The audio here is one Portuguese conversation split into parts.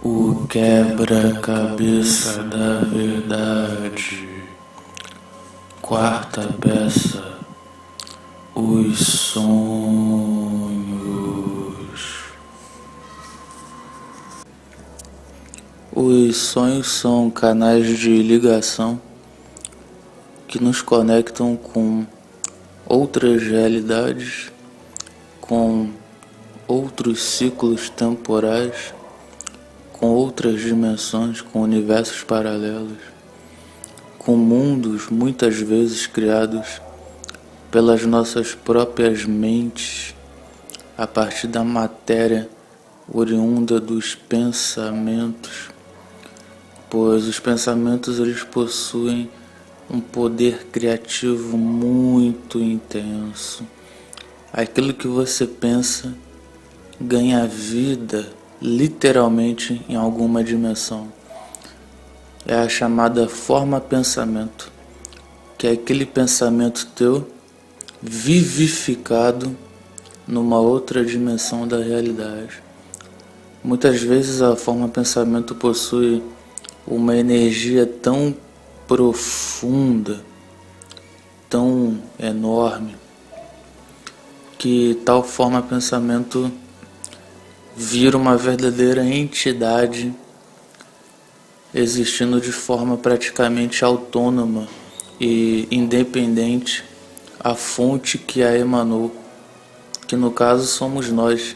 O quebra-cabeça da verdade. Quarta peça. Os sonhos. Os sonhos são canais de ligação que nos conectam com outras realidades, com outros ciclos temporais, com outras dimensões, com universos paralelos, com mundos muitas vezes criados pelas nossas próprias mentes, a partir da matéria oriunda dos pensamentos, pois os pensamentos eles possuem um poder criativo muito intenso. Aquilo que você pensa ganha vida literalmente em alguma dimensão. É a chamada forma-pensamento, que é aquele pensamento teu vivificado numa outra dimensão da realidade. Muitas vezes a forma-pensamento possui uma energia tão profunda, tão enorme, que tal forma-pensamento vira uma verdadeira entidade existindo de forma praticamente autônoma e independente à fonte que a emanou, que no caso somos nós,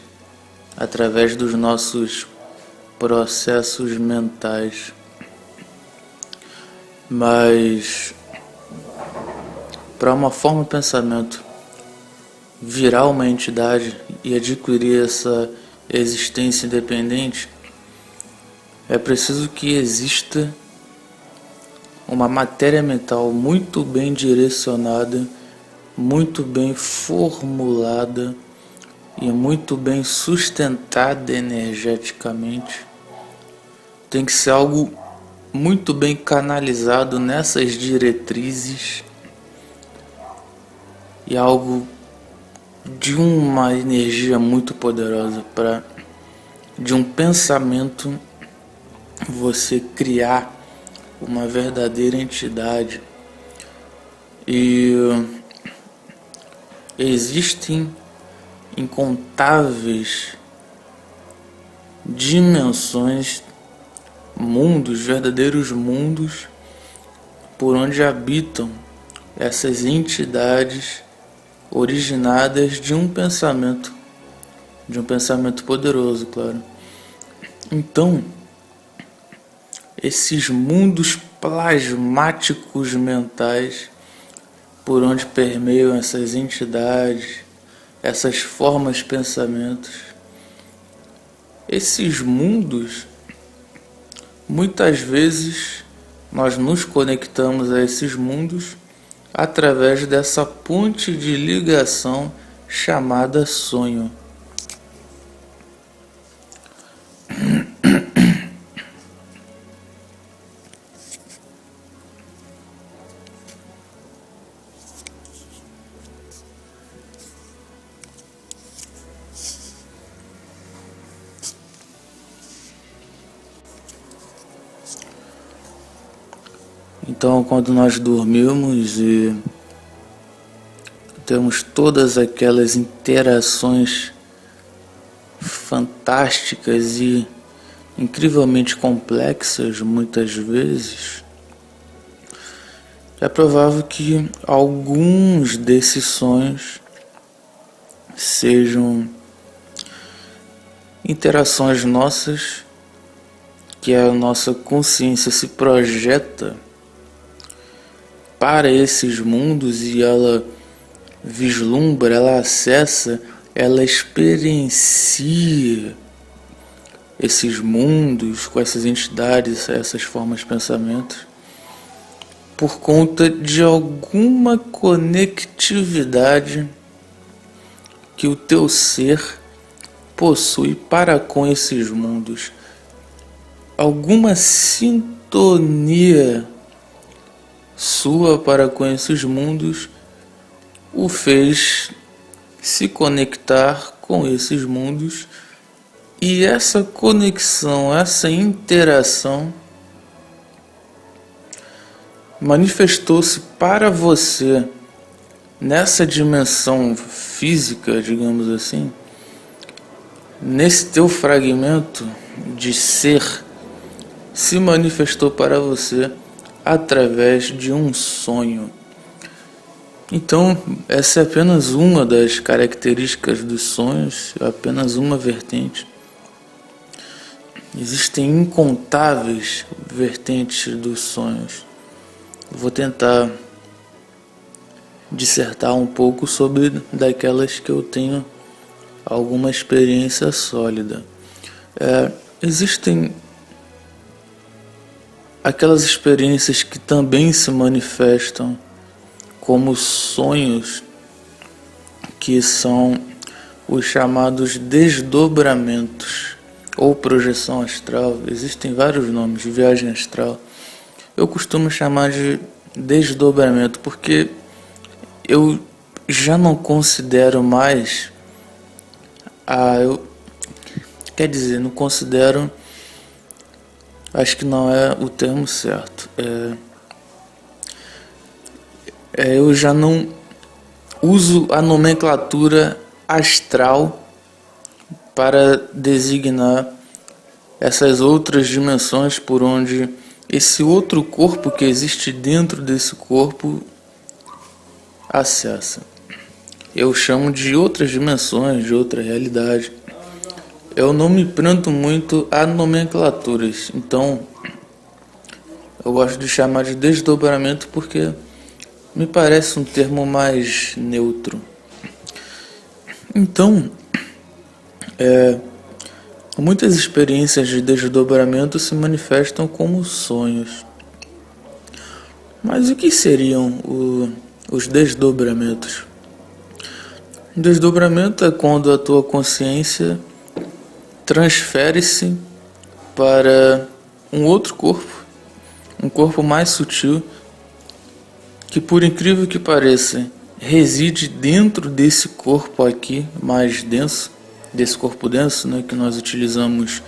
através dos nossos processos mentais. Mas para uma forma-pensamento virar uma entidade e adquirir essa existência independente, é preciso que exista uma matéria mental muito bem direcionada, muito bem formulada e muito bem sustentada energeticamente. Tem que ser algo muito bem canalizado nessas diretrizes e algo de uma energia muito poderosa para de um pensamento você criar uma verdadeira entidade. E existem incontáveis dimensões, mundos, verdadeiros mundos por onde habitam essas entidades originadas de um pensamento poderoso, claro. Então, esses mundos plasmáticos mentais por onde permeiam essas entidades, essas formas de pensamentos, esses mundos, muitas vezes nós nos conectamos a esses mundos através dessa ponte de ligação chamada sonho. Então, quando nós dormimos e temos todas aquelas interações fantásticas e incrivelmente complexas, muitas vezes, é provável que alguns desses sonhos sejam interações nossas, que a nossa consciência se projeta para esses mundos e ela vislumbra, ela acessa, ela experiencia esses mundos com essas entidades, essas formas de pensamento, por conta de alguma conectividade que o teu ser possui para com esses mundos, alguma sintonia sua para com esses mundos o fez se conectar com esses mundos E essa conexão, essa interação manifestou-se para você nessa dimensão física, digamos assim, nesse teu fragmento de ser, se manifestou para você através de um sonho. Então, essa é apenas uma das características dos sonhos, apenas uma vertente. Existem incontáveis vertentes dos sonhos. Vou tentar dissertar um pouco sobre daquelas que eu tenho alguma experiência sólida. Existem aquelas experiências que também se manifestam como sonhos, que são os chamados desdobramentos ou projeção astral. Existem vários nomes, de viagem astral. Eu costumo chamar de desdobramento porque eu já não considero mais não considero, acho que não é o termo certo, eu já não uso a nomenclatura astral para designar essas outras dimensões por onde esse outro corpo que existe dentro desse corpo acessa. Eu chamo de outras dimensões, de outra realidade. Eu não me prendo muito a nomenclaturas, então eu gosto de chamar de desdobramento porque me parece um termo mais neutro. Então, muitas experiências de desdobramento se manifestam como sonhos. Mas o que seriam os desdobramentos? Desdobramento é quando a tua consciência transfere-se para um outro corpo, um corpo mais sutil, que, por incrível que pareça, reside dentro desse corpo aqui mais denso, desse corpo denso, né, que nós utilizamos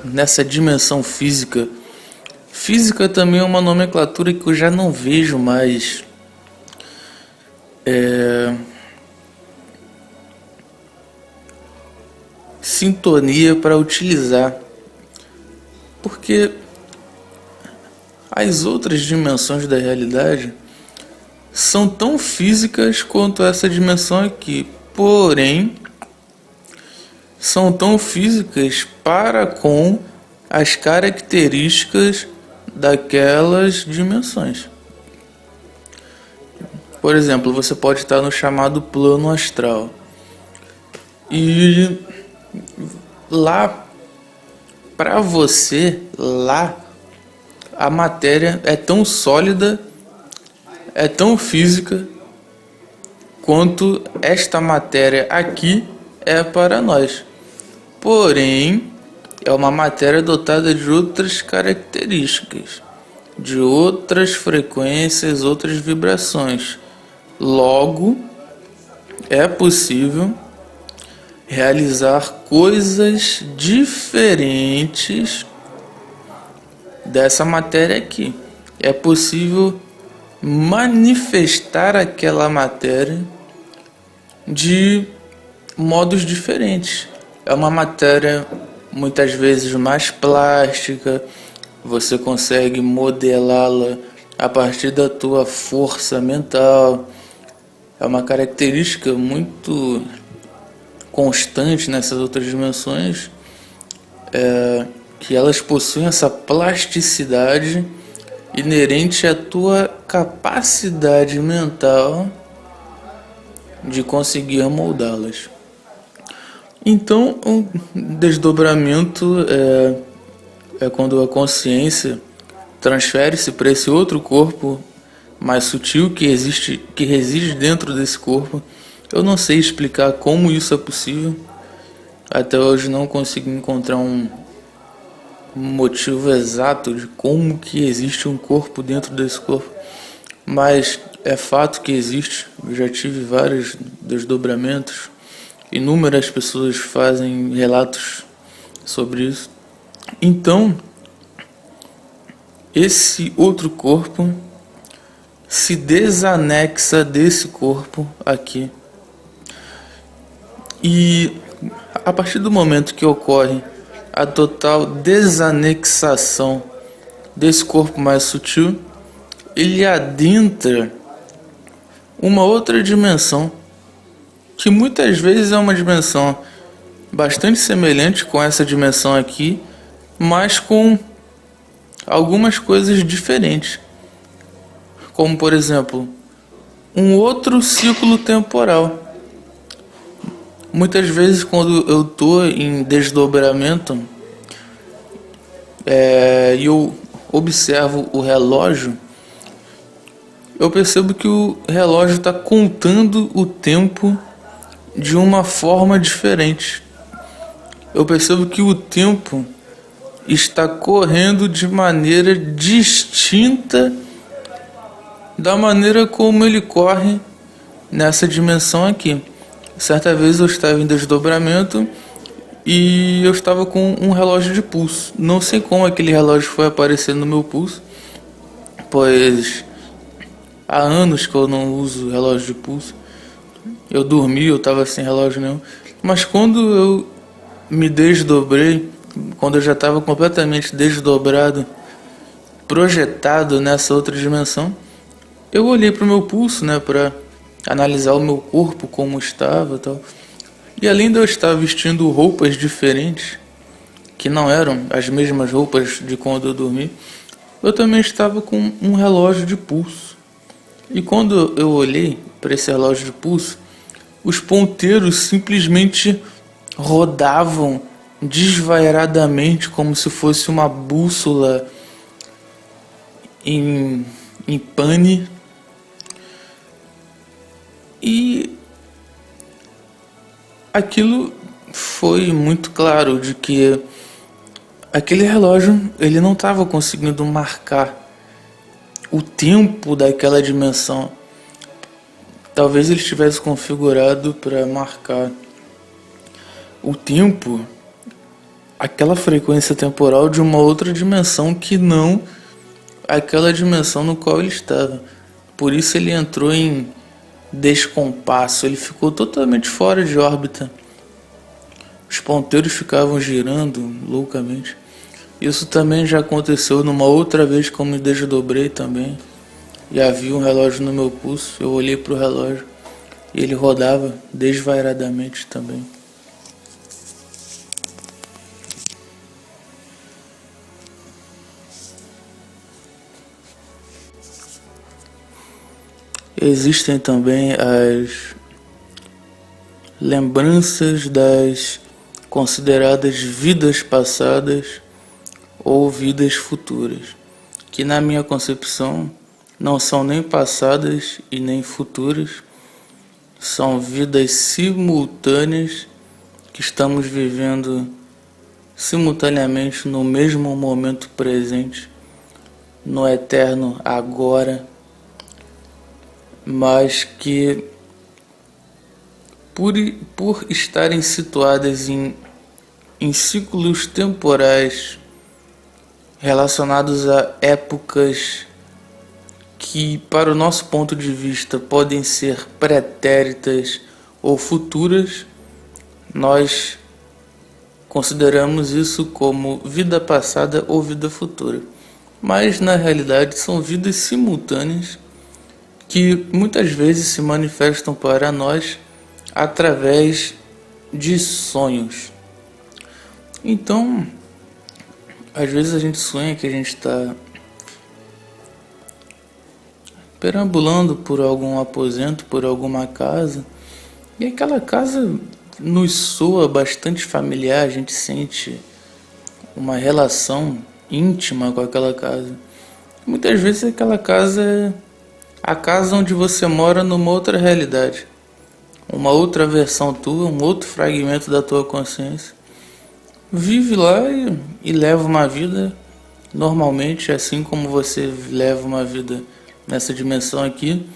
nessa dimensão física. Física também é uma nomenclatura que eu já não vejo mais sintonia para utilizar, porque as outras dimensões da realidade são tão físicas quanto essa dimensão aqui, porém são tão físicas para com as características daquelas dimensões. Por exemplo, você pode estar no chamado plano astral e lá, para você, lá a matéria é tão sólida, é tão física quanto esta matéria aqui é para nós. Porém, é uma matéria dotada de outras características, de outras frequências, outras vibrações. Logo, é possível realizar coisas diferentes dessa matéria aqui. É possível manifestar aquela matéria de modos diferentes. É uma matéria muitas vezes mais plástica, você consegue modelá-la a partir da tua força mental. É uma característica muito constante nessas outras dimensões, que elas possuem essa plasticidade inerente à tua capacidade mental de conseguir moldá-las. Então, o desdobramento é quando a consciência transfere-se para esse outro corpo mais sutil que reside dentro desse corpo. Eu não sei explicar como isso é possível. Até hoje não consegui encontrar um motivo exato de como que existe um corpo dentro desse corpo. Mas é fato que existe. Eu já tive vários desdobramentos. Inúmeras pessoas fazem relatos sobre isso. Então, esse outro corpo se desanexa desse corpo aqui. E a partir do momento que ocorre a total desanexação desse corpo mais sutil, ele adentra uma outra dimensão, que muitas vezes é uma dimensão bastante semelhante com essa dimensão aqui, mas com algumas coisas diferentes. Como, por exemplo, um outro ciclo temporal. Muitas vezes, quando eu estou em desdobramento e eu observo o relógio, eu percebo que o relógio está contando o tempo de uma forma diferente. Eu percebo que o tempo está correndo de maneira distinta da maneira como ele corre nessa dimensão aqui. Certa vez eu estava em desdobramento e eu estava com um relógio de pulso. Não sei como aquele relógio foi aparecer no meu pulso, pois há anos que eu não uso relógio de pulso. Eu dormi, eu estava sem relógio nenhum. Mas quando eu me desdobrei, quando eu já estava completamente desdobrado, projetado nessa outra dimensão, eu olhei para o meu pulso, para analisar o meu corpo, como estava e tal. E além de eu estar vestindo roupas diferentes, que não eram as mesmas roupas de quando eu dormi, eu também estava com um relógio de pulso. E quando eu olhei para esse relógio de pulso, os ponteiros simplesmente rodavam desvairadamente, como se fosse uma bússola em pane. E aquilo foi muito claro de que aquele relógio ele não estava conseguindo marcar o tempo daquela dimensão. Talvez ele estivesse configurado para marcar o tempo, aquela frequência temporal de uma outra dimensão que não aquela dimensão no qual ele estava. Por isso ele entrou em descompasso, ele ficou totalmente fora de órbita. Os ponteiros ficavam girando loucamente. Isso também já aconteceu numa outra vez que eu me desdobrei também. E havia um relógio no meu pulso, eu olhei para o relógio e ele rodava desvairadamente também. Existem também as lembranças das consideradas vidas passadas ou vidas futuras, que na minha concepção não são nem passadas e nem futuras, são vidas simultâneas que estamos vivendo simultaneamente no mesmo momento presente, no eterno agora, mas que por estarem situadas em ciclos temporais relacionados a épocas que, para o nosso ponto de vista, podem ser pretéritas ou futuras, nós consideramos isso como vida passada ou vida futura. Mas, na realidade, são vidas simultâneas que muitas vezes se manifestam para nós através de sonhos. Então, às vezes a gente sonha que a gente está perambulando por algum aposento, por alguma casa, e aquela casa nos soa bastante familiar, a gente sente uma relação íntima com aquela casa. Muitas vezes aquela casa é a casa onde você mora numa outra realidade, uma outra versão tua, um outro fragmento da tua consciência. Vive lá e leva uma vida normalmente, assim como você leva uma vida nessa dimensão aqui.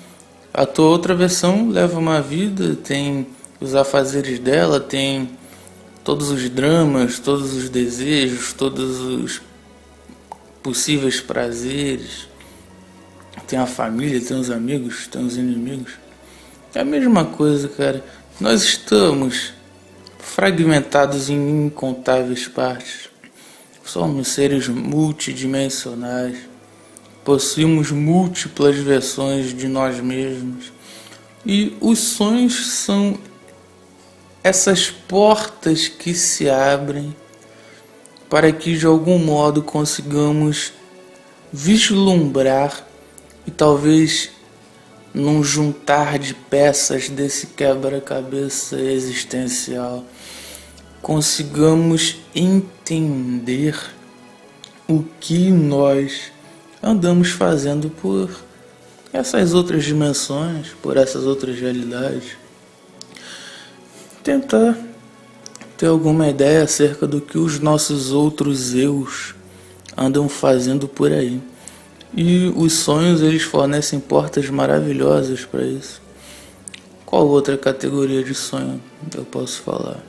A tua outra versão leva uma vida, tem os afazeres dela têm todos os dramas, todos os desejos, todos os possíveis prazeres. Tem a família, tem os amigos, tem os inimigos. É a mesma coisa, cara. Nós estamos fragmentados em incontáveis partes. Somos seres multidimensionais. Possuímos múltiplas versões de nós mesmos. E os sonhos são essas portas que se abrem para que de algum modo consigamos vislumbrar e talvez num juntar de peças desse quebra-cabeça existencial consigamos entender o que nós andamos fazendo por essas outras dimensões, por essas outras realidades. Tentar ter alguma ideia acerca do que os nossos outros eus andam fazendo por aí. E os sonhos, eles fornecem portas maravilhosas para isso. Qual outra categoria de sonho eu posso falar?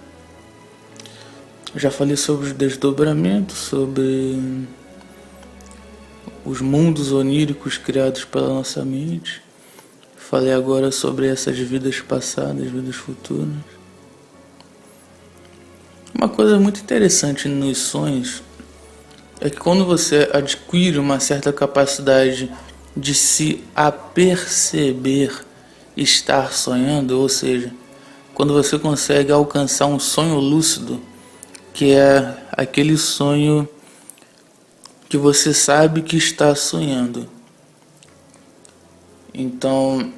Eu já falei sobre os desdobramentos, sobre os mundos oníricos criados pela nossa mente. Falei agora sobre essas vidas passadas, vidas futuras. Uma coisa muito interessante nos sonhos é que quando você adquire uma certa capacidade de se aperceber estar sonhando, ou seja, quando você consegue alcançar um sonho lúcido, que é aquele sonho que você sabe que está sonhando. Então,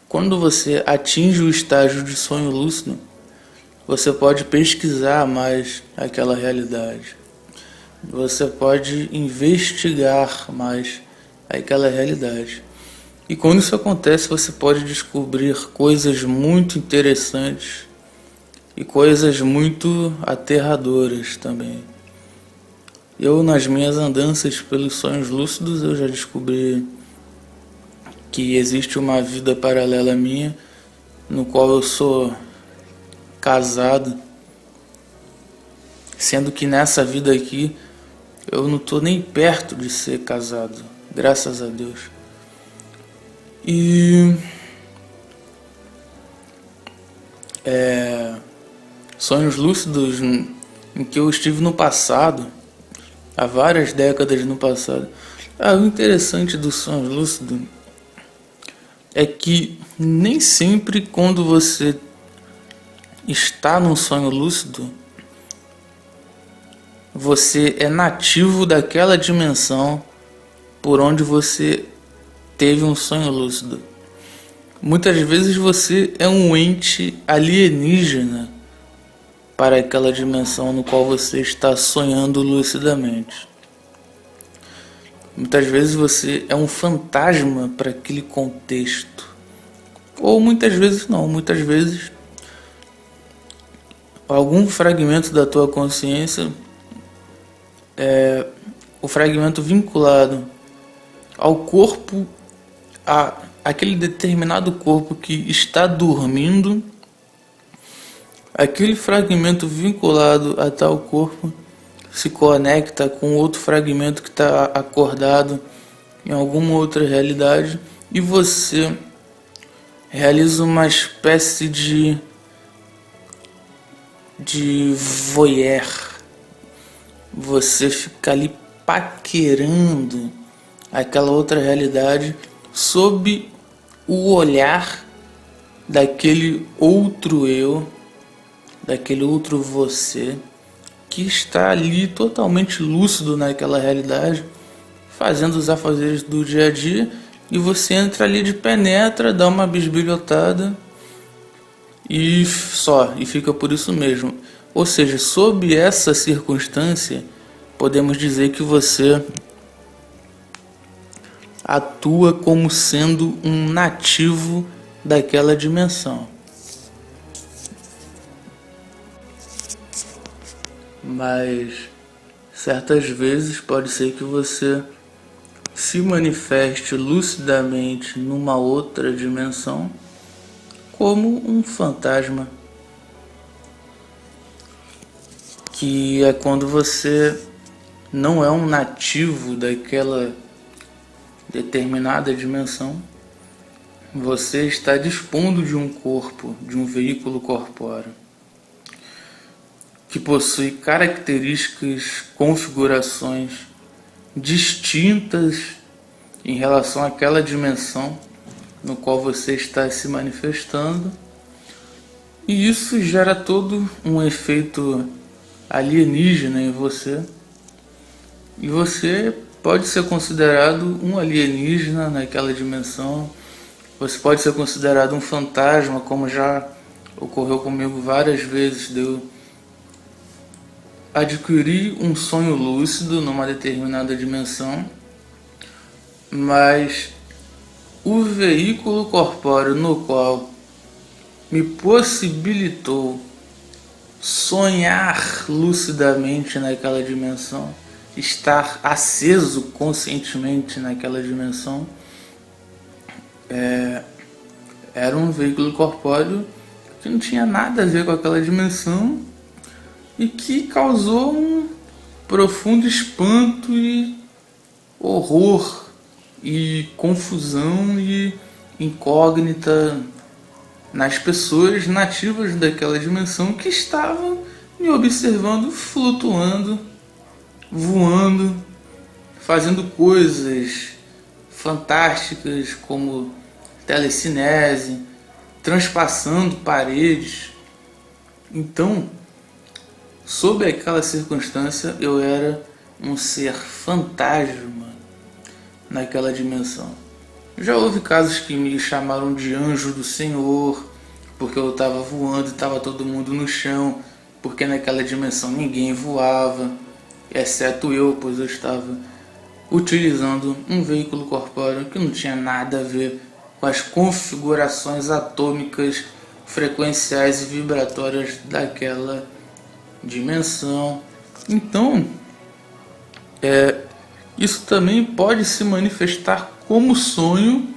quando você atinge o estágio de sonho lúcido, você pode pesquisar mais aquela realidade. Você pode investigar mais aquela realidade. E quando isso acontece, você pode descobrir coisas muito interessantes e coisas muito aterradoras também. Eu, nas minhas andanças pelos sonhos lúcidos, eu já descobri que existe uma vida paralela minha, no qual eu sou casado, sendo que nessa vida aqui eu não estou nem perto de ser casado, graças a Deus. E sonhos lúcidos em que eu estive no passado, há várias décadas no passado. O interessante do sonho lúcido é que nem sempre quando você está num sonho lúcido, você é nativo daquela dimensão por onde você teve um sonho lúcido. Muitas vezes você é um ente alienígena para aquela dimensão no qual você está sonhando lucidamente. Muitas vezes você é um fantasma para aquele contexto. Ou muitas vezes não, muitas vezes algum fragmento da tua consciência é o fragmento vinculado ao corpo, a aquele determinado corpo que está dormindo. Aquele fragmento vinculado a tal corpo se conecta com outro fragmento que está acordado em alguma outra realidade e você realiza uma espécie de voyeur. Você fica ali paquerando aquela outra realidade sob o olhar daquele outro eu, daquele outro você que está ali totalmente lúcido naquela realidade, fazendo os afazeres do dia a dia, e você entra ali de penetra, dá uma bisbilhotada e fica por isso mesmo. Ou seja, sob essa circunstância, podemos dizer que você atua como sendo um nativo daquela dimensão. Mas certas vezes pode ser que você se manifeste lucidamente numa outra dimensão como um fantasma, que é quando você não é um nativo daquela determinada dimensão, você está dispondo de um corpo, de um veículo corpóreo, que possui características, configurações distintas em relação àquela dimensão no qual você está se manifestando, e isso gera todo um efeito alienígena em você, e você pode ser considerado um alienígena naquela dimensão. Você pode ser considerado um fantasma, como já ocorreu comigo várias vezes, de eu adquirir um sonho lúcido numa determinada dimensão, mas o veículo corpóreo no qual me possibilitou sonhar lucidamente naquela dimensão, estar aceso conscientemente naquela dimensão, era um veículo corpóreo que não tinha nada a ver com aquela dimensão e que causou um profundo espanto e horror e confusão e incógnita nas pessoas nativas daquela dimensão que estavam me observando flutuando, voando, fazendo coisas fantásticas como telecinese, transpassando paredes. Então, sob aquela circunstância, eu era um ser fantasma naquela dimensão. Já houve casos que me chamaram de anjo do Senhor, porque eu estava voando e estava todo mundo no chão, porque naquela dimensão ninguém voava, exceto eu, pois eu estava utilizando um veículo corpóreo que não tinha nada a ver com as configurações atômicas, frequenciais e vibratórias daquela dimensão. Então, isso também pode se manifestar como sonho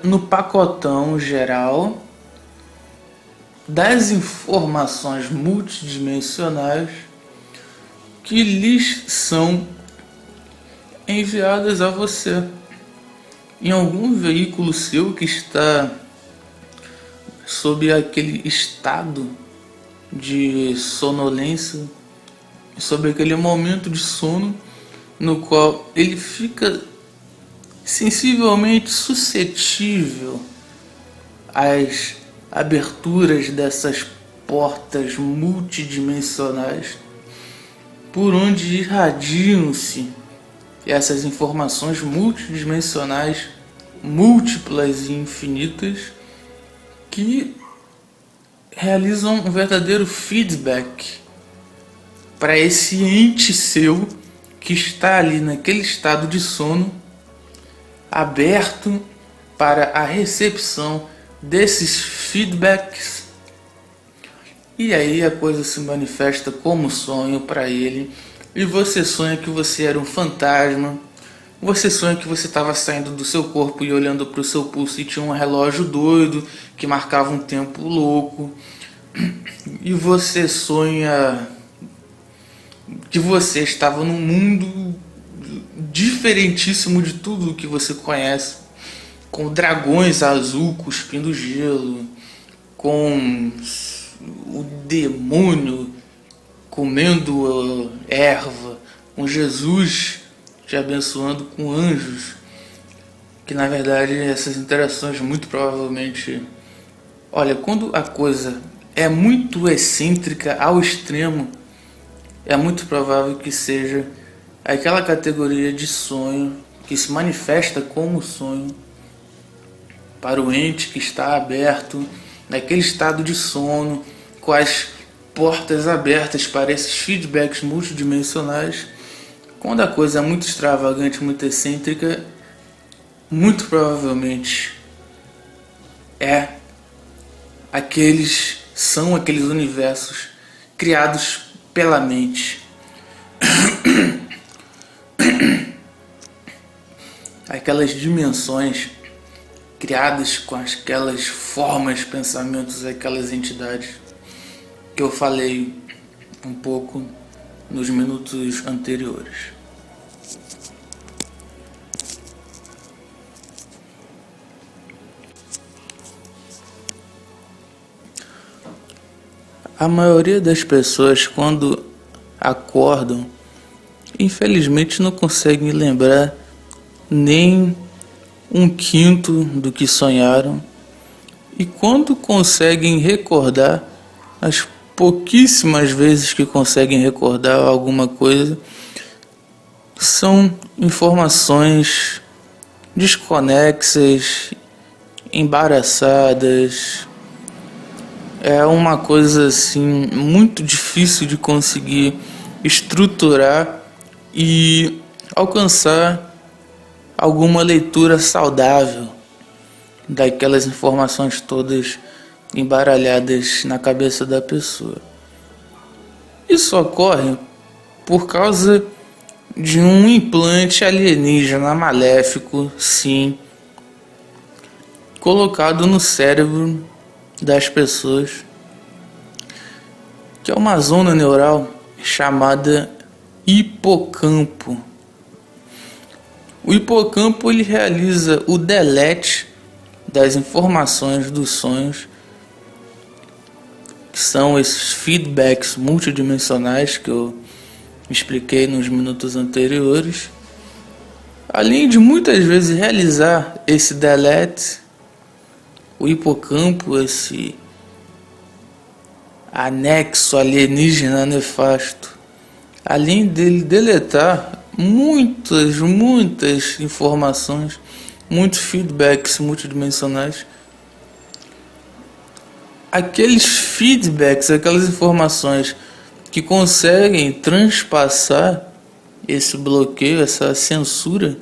no pacotão geral das informações multidimensionais que lhes são enviadas a você em algum veículo seu que está sob aquele estado de sonolência, sob aquele momento de sono no qual ele fica sensivelmente suscetível às aberturas dessas portas multidimensionais por onde irradiam-se essas informações multidimensionais, múltiplas e infinitas, que realizam um verdadeiro feedback para esse ente seu que está ali naquele estado de sono, aberto para a recepção desses feedbacks. E aí a coisa se manifesta como sonho para ele, e você sonha que você era um fantasma, você sonha que você estava saindo do seu corpo e olhando para o seu pulso e tinha um relógio doido que marcava um tempo louco, e você sonha que você estava num mundo diferentíssimo de tudo o que você conhece, com dragões azul cuspindo gelo, com o demônio comendo erva, com Jesus te abençoando com anjos, que na verdade essas interações muito provavelmente... Olha, quando a coisa é muito excêntrica ao extremo, é muito provável que seja aquela categoria de sonho que se manifesta como sonho para o ente que está aberto naquele estado de sono, com as portas abertas para esses feedbacks multidimensionais. Quando a coisa é muito extravagante, muito excêntrica, muito provavelmente são aqueles universos criados pela mente. Aquelas dimensões criadas com aquelas formas, pensamentos, aquelas entidades que eu falei um pouco nos minutos anteriores. A maioria das pessoas, quando acordam, infelizmente não conseguem lembrar nem um quinto do que sonharam, e quando conseguem recordar, as pouquíssimas vezes que conseguem recordar alguma coisa, são informações desconexas, embaraçadas. É uma coisa assim muito difícil de conseguir estruturar e alcançar alguma leitura saudável daquelas informações todas embaralhadas na cabeça da pessoa. Isso ocorre por causa de um implante alienígena maléfico, sim, colocado no cérebro das pessoas, que é uma zona neural chamada hipocampo. O hipocampo ele realiza o delete das informações dos sonhos, que são esses feedbacks multidimensionais que eu expliquei nos minutos anteriores. Além de muitas vezes realizar esse delete, o hipocampo, esse anexo alienígena nefasto, além dele deletar muitas informações, muitos feedbacks multidimensionais, aqueles feedbacks, aquelas informações que conseguem transpassar esse bloqueio, essa censura,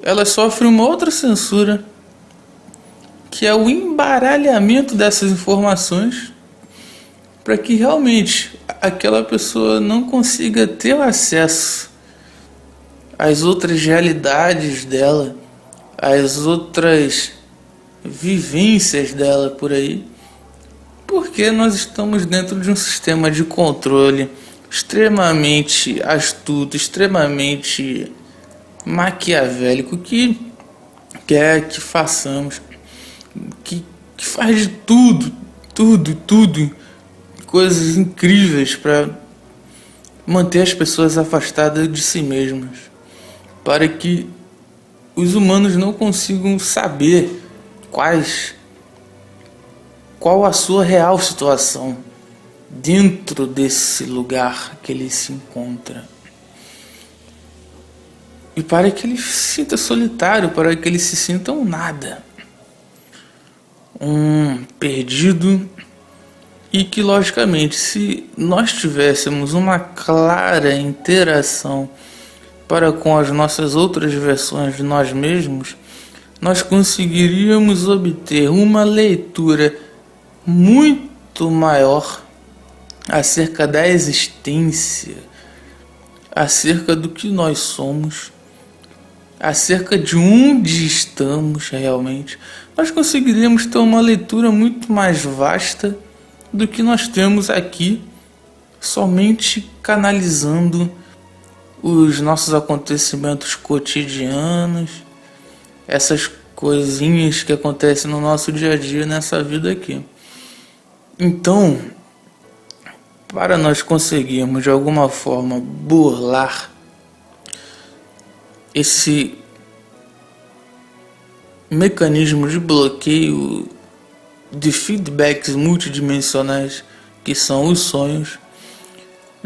elas sofrem uma outra censura, que é o embaralhamento dessas informações, para que realmente aquela pessoa não consiga ter acesso às outras realidades dela, às outras vivências dela por aí, porque nós estamos dentro de um sistema de controle extremamente astuto, extremamente maquiavélico, que quer que façamos, que faz de tudo, coisas incríveis para manter as pessoas afastadas de si mesmas, para que os humanos não consigam saber qual a sua real situação dentro desse lugar que ele se encontra. E para que ele se sinta solitário, para que ele se sinta um nada, um perdido, e que logicamente, se nós tivéssemos uma clara interação para com as nossas outras versões de nós mesmos, nós conseguiríamos obter uma leitura muito maior acerca da existência, acerca do que nós somos, acerca de onde estamos realmente. Nós conseguiríamos ter uma leitura muito mais vasta do que nós temos aqui, somente canalizando os nossos acontecimentos cotidianos, essas coisinhas que acontecem no nosso dia a dia nessa vida aqui. Então, para nós conseguirmos de alguma forma burlar esse mecanismo de bloqueio de feedbacks multidimensionais que são os sonhos,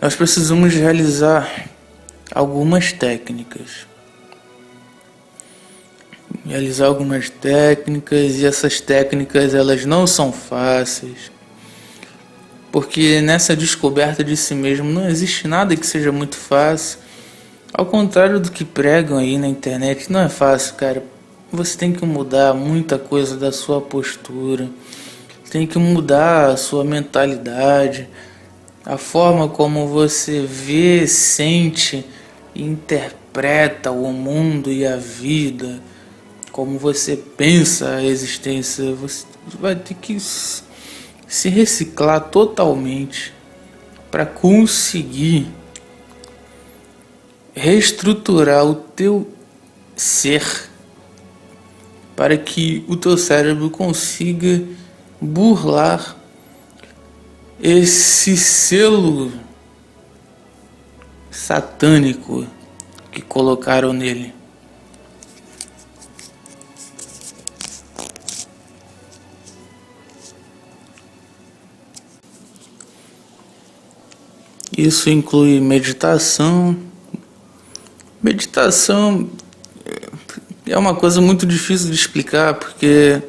nós precisamos realizar algumas técnicas. E essas técnicas elas não são fáceis, porque nessa descoberta de si mesmo não existe nada que seja muito fácil. Ao contrário do que pregam aí na internet, não é fácil, cara. Você tem que mudar muita coisa da sua postura, tem que mudar a sua mentalidade, a forma como você vê, sente e interpreta o mundo e a vida, como você pensa a existência. Você vai ter que se reciclar totalmente para conseguir reestruturar o teu ser, para que o teu cérebro consiga burlar esse selo satânico que colocaram nele. Isso inclui meditação. Meditação é uma coisa muito difícil de explicar, porque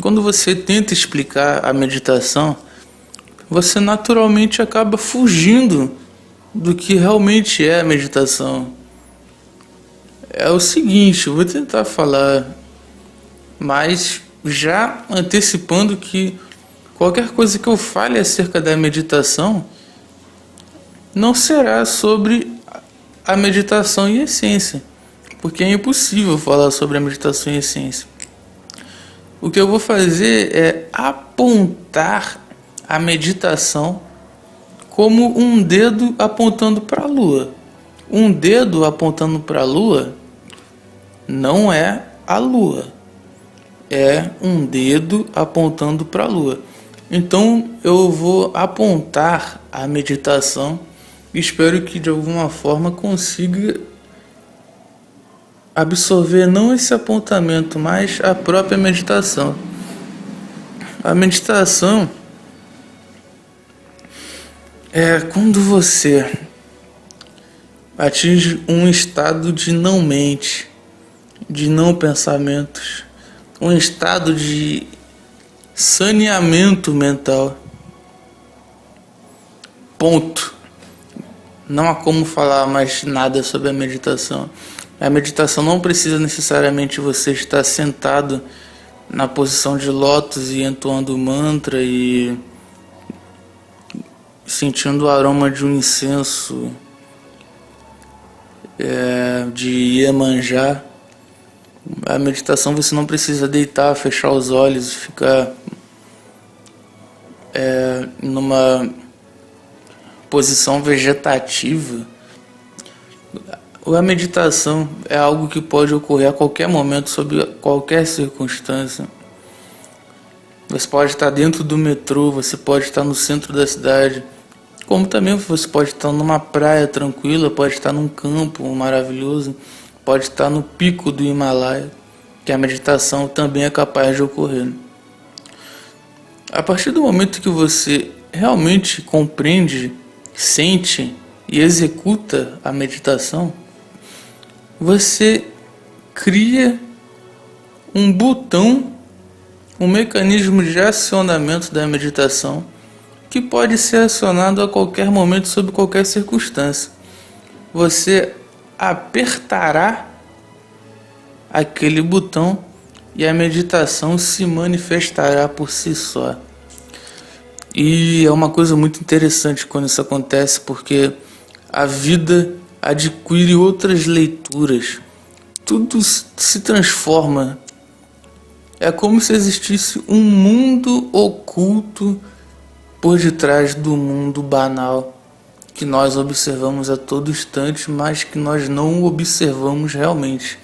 quando você tenta explicar a meditação, você naturalmente acaba fugindo do que realmente é a meditação. É o seguinte, eu vou tentar falar, mas já antecipando que qualquer coisa que eu fale acerca da meditação não será sobre a meditação em essência, porque é impossível falar sobre a meditação em essência. O que eu vou fazer é apontar a meditação como um dedo apontando para a lua. Um dedo apontando para a lua não é a lua, é um dedo apontando para a lua. Então eu vou apontar a meditação e espero que de alguma forma consiga absorver não esse apontamento, mas a própria meditação. A meditação é quando você atinge um estado de não mente, de não pensamentos, um estado de saneamento mental. Ponto. Não há como falar mais nada sobre a meditação. A meditação não precisa necessariamente você estar sentado na posição de lótus e entoando mantra e sentindo o aroma de um incenso de Iemanjá. A meditação você não precisa deitar, fechar os olhos e ficar numa posição vegetativa. A meditação é algo que pode ocorrer a qualquer momento, sob qualquer circunstância. Você pode estar dentro do metrô, você pode estar no centro da cidade, como também você pode estar numa praia tranquila, pode estar num campo maravilhoso, pode estar no pico do Himalaia, que a meditação também é capaz de ocorrer. A partir do momento que você realmente compreende, sente e executa a meditação, você cria um botão, um mecanismo de acionamento da meditação que pode ser acionado a qualquer momento, sob qualquer circunstância. Você apertará aquele botão e a meditação se manifestará por si só. E é uma coisa muito interessante quando isso acontece, porque a vida adquire outras leituras, tudo se transforma. É como se existisse um mundo oculto por detrás do mundo banal que nós observamos a todo instante, mas que nós não observamos realmente.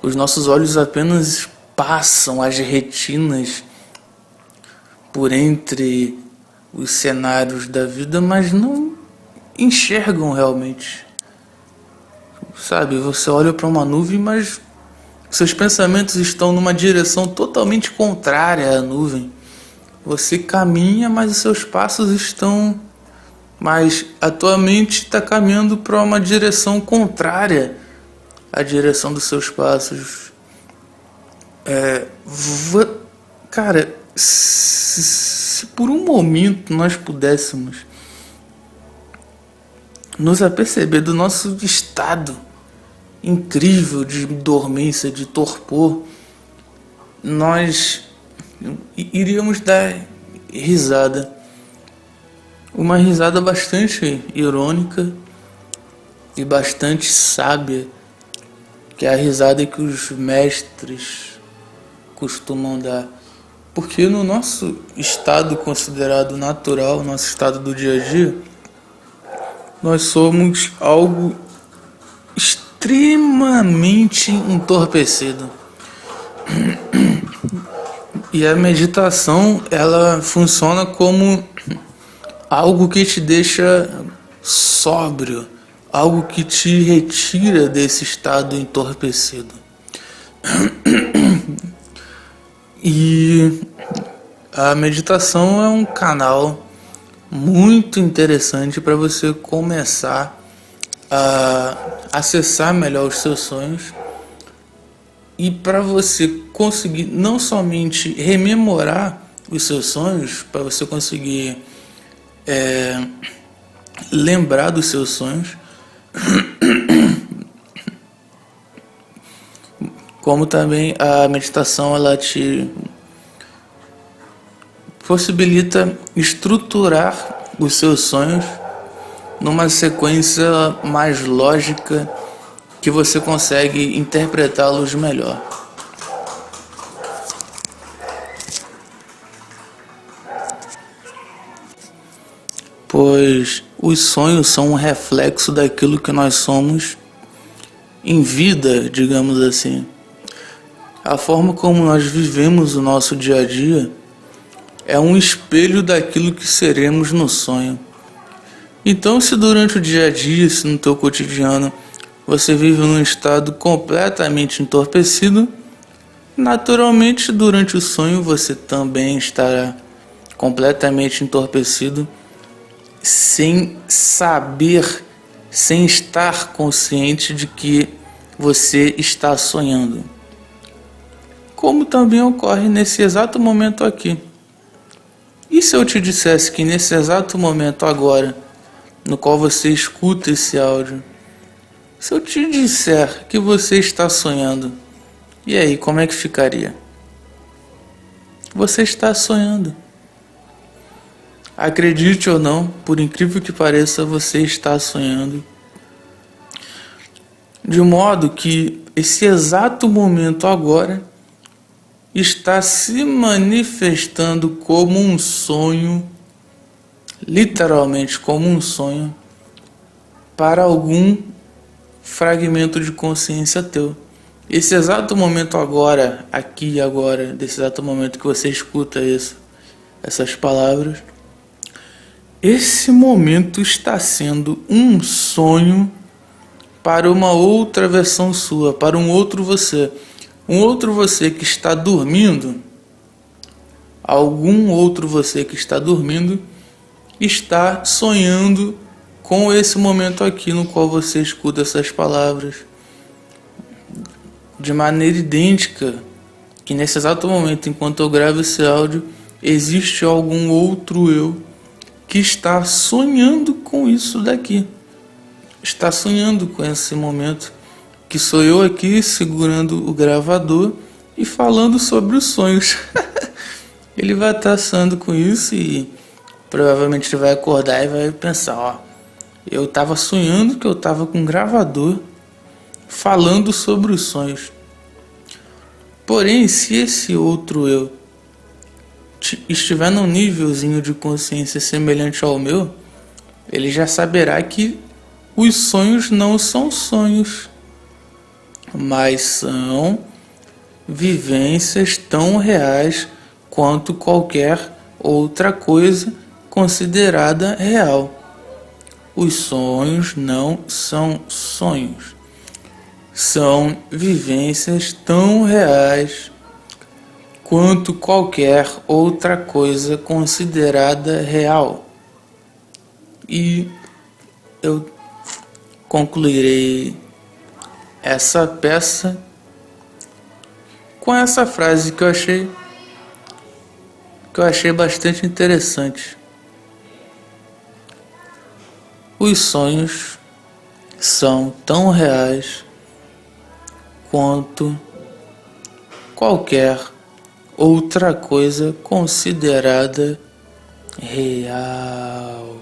Os nossos olhos apenas passam as retinas por entre os cenários da vida, mas não enxergam realmente. Sabe, você olha para uma nuvem, mas seus pensamentos estão numa direção totalmente contrária à nuvem. Você caminha, mas os seus passos estão... Mas a tua mente está caminhando para uma direção contrária à direção dos seus passos. Cara, se por um momento nós pudéssemos nos aperceber do nosso estado incrível de dormência, de torpor, nós iríamos dar risada. Uma risada bastante irônica e bastante sábia, que é a risada que os mestres costumam dar. Porque no nosso estado considerado natural, nosso estado do dia a dia, nós somos algo extremamente entorpecido. E a meditação, ela funciona como algo que te deixa sóbrio, algo que te retira desse estado entorpecido. E a meditação é um canal muito interessante para você começar a acessar melhor os seus sonhos e para você conseguir não somente rememorar os seus sonhos, para você conseguir lembrar dos seus sonhos, como também a meditação ela te possibilita estruturar os seus sonhos numa sequência mais lógica que você consegue interpretá-los melhor. Pois os sonhos são um reflexo daquilo que nós somos em vida, digamos assim. A forma como nós vivemos o nosso dia a dia é um espelho daquilo que seremos no sonho. Então, se durante o dia a dia, se no teu cotidiano, você vive num estado completamente entorpecido, naturalmente durante o sonho você também estará completamente entorpecido, sem saber, sem estar consciente de que você está sonhando. Como também ocorre nesse exato momento aqui. E se eu te dissesse que nesse exato momento agora, no qual você escuta esse áudio, se eu te disser que você está sonhando, e aí, como é que ficaria? Você está sonhando. Acredite ou não, por incrível que pareça, você está sonhando. De modo que esse exato momento agora está se manifestando como um sonho, literalmente como um sonho, para algum fragmento de consciência teu. Esse exato momento agora, aqui e agora, desse exato momento que você escuta essas palavras, esse momento está sendo um sonho para uma outra versão sua, para um outro você. Um outro você que está dormindo, algum outro você que está dormindo, está sonhando com esse momento aqui no qual você escuta essas palavras. De maneira idêntica, que nesse exato momento, enquanto eu gravo esse áudio, existe algum outro eu que está sonhando com isso daqui. Está sonhando com esse momento, que sou eu aqui segurando o gravador e falando sobre os sonhos. Ele vai estar sonhando com isso e provavelmente ele vai acordar e vai pensar, eu estava sonhando que eu estava com um gravador falando sobre os sonhos. Porém, se esse outro eu estiver num nívelzinho de consciência semelhante ao meu, ele já saberá que os sonhos não são sonhos, mas são vivências tão reais quanto qualquer outra coisa considerada real. Os sonhos não são sonhos, são vivências tão reais quanto qualquer outra coisa considerada real. E eu concluirei essa peça com essa frase que eu achei bastante interessante. Os sonhos são tão reais quanto qualquer outra coisa considerada real.